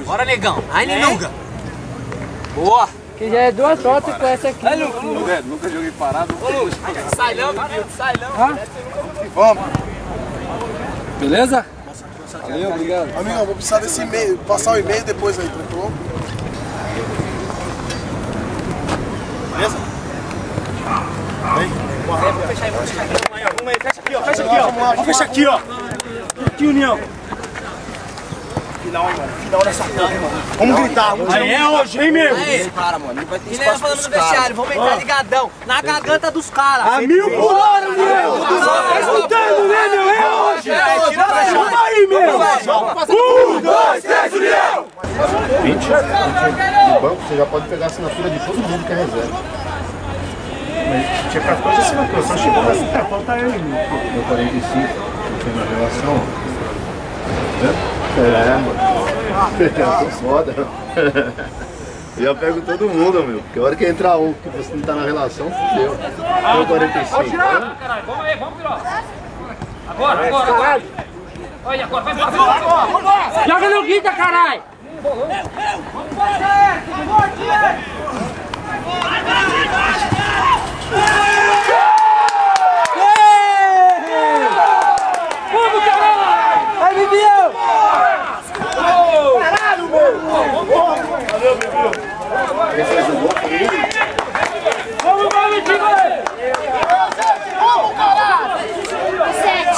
Bora, negão. Ai, Nunga. Boa. Que já é 2 fotos com essa aqui. Ai, nunca joguei parado. Ô, Lucas. Sai não, sai não. Vamos. Beleza? Valeu, obrigado. Amigão, vou precisar desse e-mail, passar o e-mail depois aí, tranquilo? Beleza? Vamos fechar aí, vamos fechar aqui. Vamos aí, fecha aqui, ó. Fecha aqui, ó. Vamos fechar aqui, ó. Aqui, União. Final, mano. Final dessa porra, mano. Vamos gritar. Aí é hoje, hein, meu? Aí, cara, mano. Não vai ter espaço falando no vestiário. Vamos entrar ligadão. Na garganta dos caras. A 1000 por hora, meu. Tá escutando, né, meu? É hoje. Vamos aí, meu. 1, 2, 3, União. 20 no banco, você já pode pegar a assinatura de todo mundo que é reserva. Mas tinha 14 assinaturas, só chegou pra assinar. Falta eu, meu. Deu 45, não tem na relação. Mano. Eu tô foda. Eu já pego todo mundo, meu. Porque a hora que entrar um que você não tá na relação, fudeu. Deu 45. Pode tirar! Caralho, vamos aí, vamos virar. Agora. Olha, agora, vai embora. Joga no guita, caralho! Vamos fazer! Vamos, caralho! Vai, Bibião! Caralho, meu! Valeu, Bibião! Vamos, time! Vamos, caralho! 7!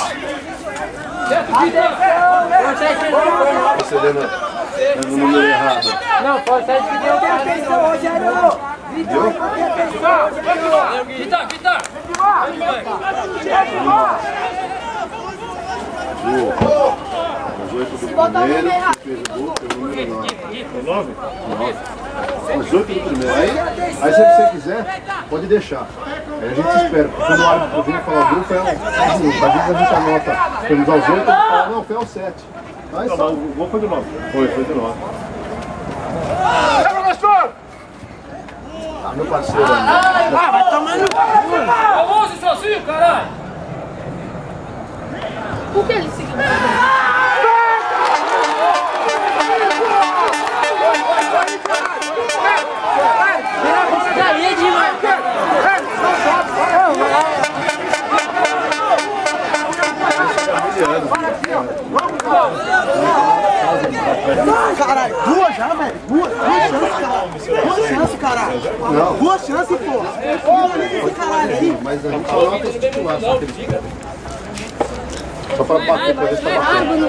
Você lendo no número errado. Não, pode 7 que deu atenção, Rogério! Vita! Os 8 do primeiro, fez o gol, fez o número 9. Os 8 do primeiro. Aí se você quiser, pode deixar. Aí a gente espera. Quando o árbitro vir falar o gol, foi ao 8. Às vezes a gente anota. Temos aos 8, ele fala, não, foi ao 7. Aí só. O gol foi do 9. Foi do 9. Ah, meu parceiro. Vai tomar no cu! Almoço sozinho, caralho! Por que ele seguiu? Vira a porcaria de marcar! Caralho, 2 já, velho. 2 chances, caralho. 2 chances, porra. Caralho aí. Mas a gente só não tem que titular, só que eles querem. Só pra bater, pra ver se tá batendo.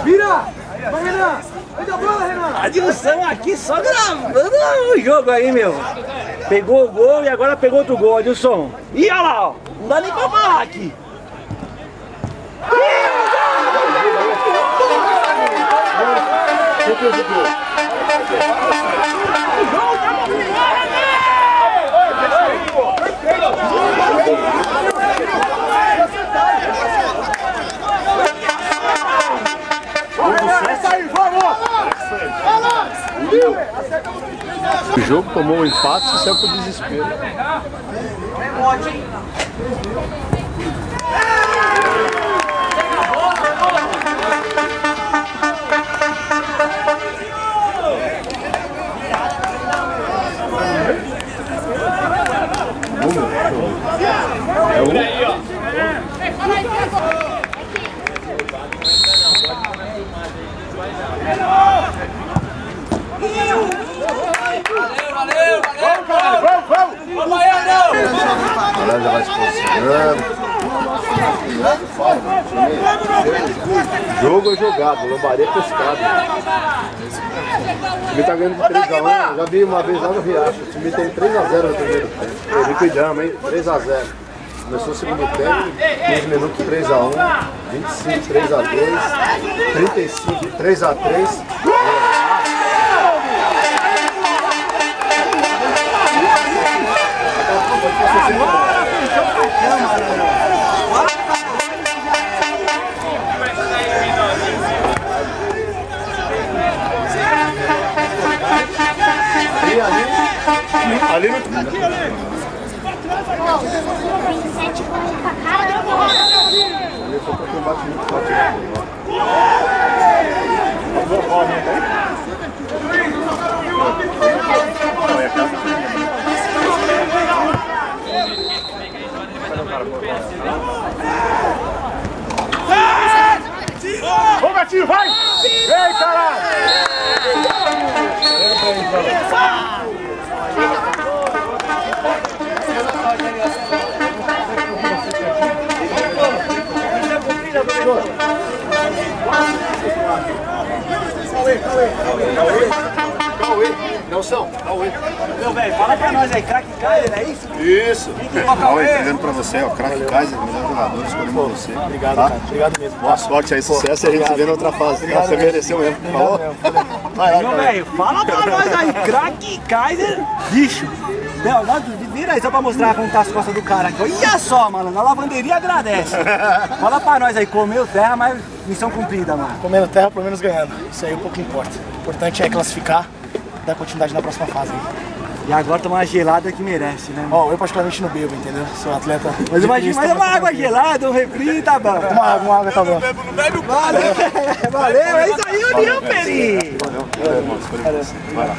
Vira! Vai, Renan! Vai da bola, Renan! Adilson aqui só gravando o jogo aí, meu. Pegou o gol e agora pegou outro gol, Adilson. Ih, olha lá, ó. Não dá nem pra falar aqui. Quem fez o gol? O jogo tomou um empate e saiu pro desespero. A galera já vai se posicionando. Jogo é jogado, lambaria é pescado. O time tá ganhando de 3x1. Eu já vi uma vez lá no Riacho. O time tem 3x0 no primeiro tempo. Liquidamos, hein? 3x0. Começou o segundo tempo, 15 minutos 3x1, 25 3x2, 35 3x3. Ali no... 27 pontos pra caramba. Ele só porque bate muito forte. Ô, gatinho, vai! Vem, caralho! Cauê, Nelson, Cauê. Meu velho, fala pra nós aí, craque Kaiser, é isso? Isso. Cauê, entregando pra você, ó, craque Kaiser, melhor jogador, escolhemos você. Obrigado, tá? cara. Obrigado mesmo. Boa sorte aí, sucesso e a gente se vê na outra fase. Tá? Você mereceu mesmo. Falou? Vai lá, Meu Cauê. velho, fala pra nós aí, craque Kaiser, bicho. Vira aí só pra mostrar como tá as costas do cara aqui. Olha só, mano, na lavanderia agradece. Fala pra nós aí, comeu terra, mas missão cumprida, mano. Comendo terra, pelo menos ganhando. Isso aí é o pouco importa. O importante é classificar e dar continuidade na próxima fase. E agora tomar uma gelada que merece, né? Ó, eu particularmente não bebo, entendeu? Sou atleta. Mas imagina, mas uma água gelada, um refri, tá bom. Uma água tá bom. Valeu, é isso aí, União, Peri! Valeu, irmão, escolhemos você. Vai lá.